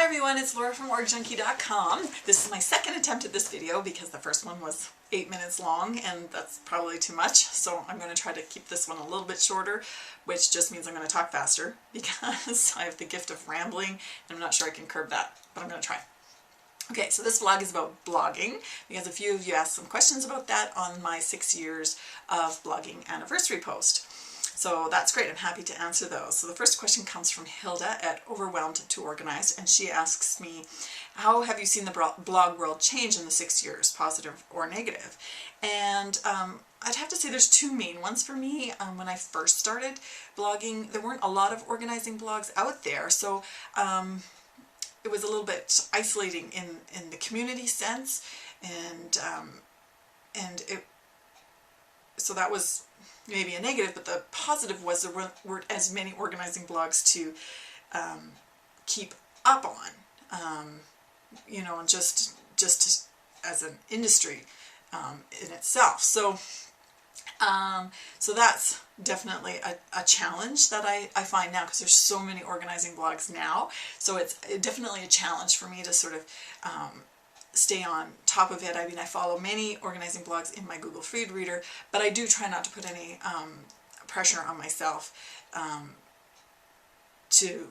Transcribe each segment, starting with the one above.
everyone, it's Laura from orgjunkie.com. This is my second attempt at this video because the first one was 8 minutes long and that's probably too much. So I'm going to try to keep this one a little bit shorter, which just means I'm going to talk faster because I have the gift of rambling and I'm not sure I can curb that, but I'm going to try. Okay, so this vlog is about blogging because a few of you asked some questions about that on my 6 years of blogging anniversary post. So that's great, I'm happy to answer those. So the first question comes from Hilda at Overwhelmed to Organized, and she asks me, how have you seen the blog world change in the 6 years, positive or negative? And I'd have to say there's two main ones for me. When I first started blogging, there weren't a lot of organizing blogs out there, so it was a little bit isolating in the community sense, so that was maybe a negative, but the positive was there weren't as many organizing blogs to keep up on, you know, and just as an industry in itself. So so that's definitely a challenge that I find now, because there's so many organizing blogs now. So it's definitely a challenge for me to sort of stay on top of it. I mean, I follow many organizing blogs in my Google feed reader, but I do try not to put any pressure on myself to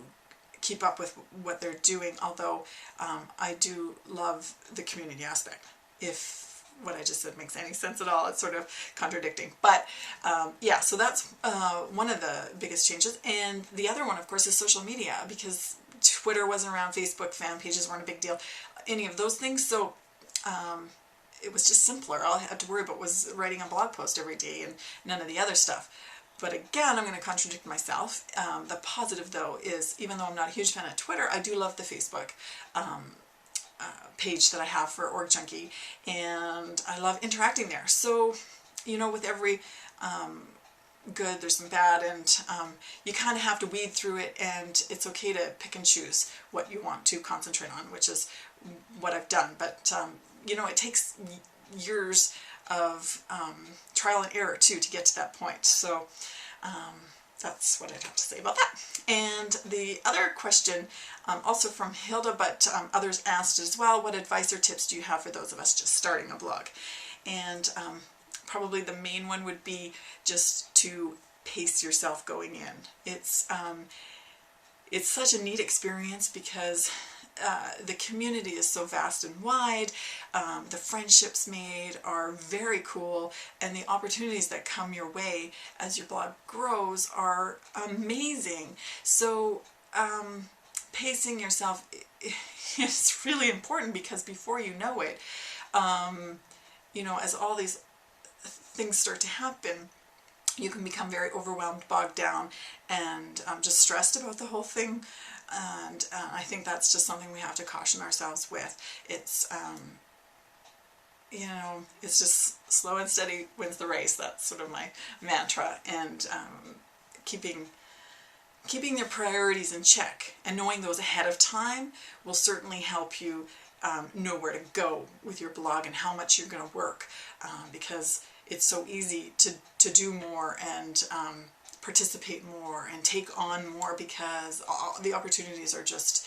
keep up with what they're doing, although I do love the community aspect. If what I just said makes any sense at all, it's sort of contradicting. But yeah, so that's one of the biggest changes. And the other one, of course, is social media, because Twitter wasn't around, Facebook fan pages weren't a big deal, any of those things. So it was just simpler. All I had to worry about was writing a blog post every day and none of the other stuff. But again, I'm going to contradict myself. The positive, though, is even though I'm not a huge fan of Twitter, I do love the Facebook page that I have for Org Junkie, and I love interacting there. So, you know, with every good, there's some bad, and you kind of have to weed through it, and it's okay to pick and choose what you want to concentrate on, which is what I've done. But you know, it takes years of trial and error too to get to that point. So that's what I'd have to say about that. And the other question, also from Hilda, but others asked as well, what advice or tips do you have for those of us just starting a blog? And probably the main one would be just to pace yourself going in. It's such a neat experience because the community is so vast and wide, the friendships made are very cool, and the opportunities that come your way as your blog grows are amazing. So pacing yourself is really important, because before you know it, you know, as all these things start to happen, you can become very overwhelmed, bogged down, and just stressed about the whole thing. And I think that's just something we have to caution ourselves with. It's, you know, it's just slow and steady wins the race. That's sort of my mantra. And keeping your priorities in check and knowing those ahead of time will certainly help you know where to go with your blog and how much you're going to work, because it's so easy to do more and participate more and take on more, because all the opportunities are just,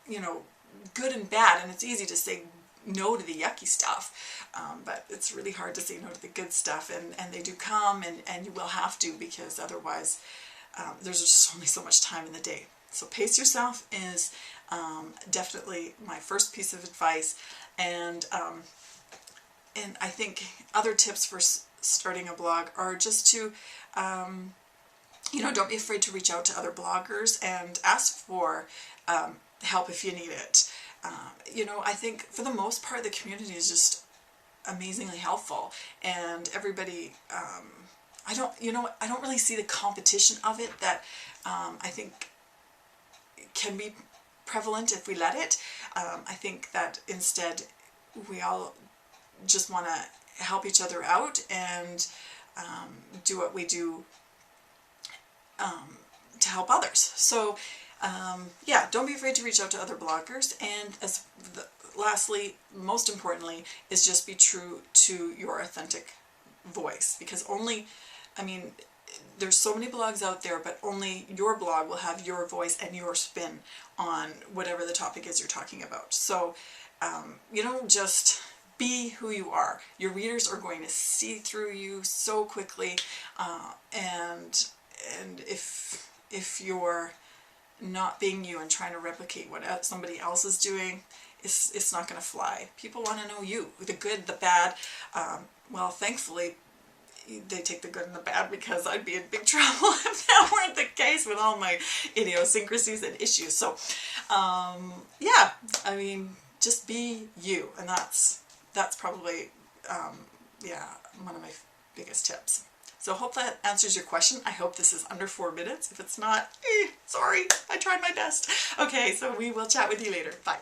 you know, good and bad. And it's easy to say no to the yucky stuff, but it's really hard to say no to the good stuff, and they do come, and you will have to, because otherwise there's just only so much time in the day. So pace yourself is definitely my first piece of advice. And I think other tips for starting a blog are just to, you know, don't be afraid to reach out to other bloggers and ask for help if you need it. You know, I think for the most part the community is just amazingly helpful, and everybody, I don't really see the competition of it that I think can be prevalent if we let it. I think that instead we all just want to help each other out and do what we do to help others. So yeah, don't be afraid to reach out to other bloggers. And lastly, most importantly, is just be true to your authentic voice, because only, I mean, there's so many blogs out there, but only your blog will have your voice and your spin on whatever the topic is you're talking about. So, you know, just be who you are. Your readers are going to see through you so quickly, and if you're not being you and trying to replicate what somebody else is doing, it's not going to fly. People want to know you, the good, the bad. Well, thankfully, they take the good and the bad, because I'd be in big trouble if that weren't the case with all my idiosyncrasies and issues. So, yeah, I mean, just be you, and that's probably, yeah, one of my biggest tips. So I hope that answers your question. I hope this is under 4 minutes. If it's not, sorry, I tried my best. Okay, so we will chat with you later. Bye.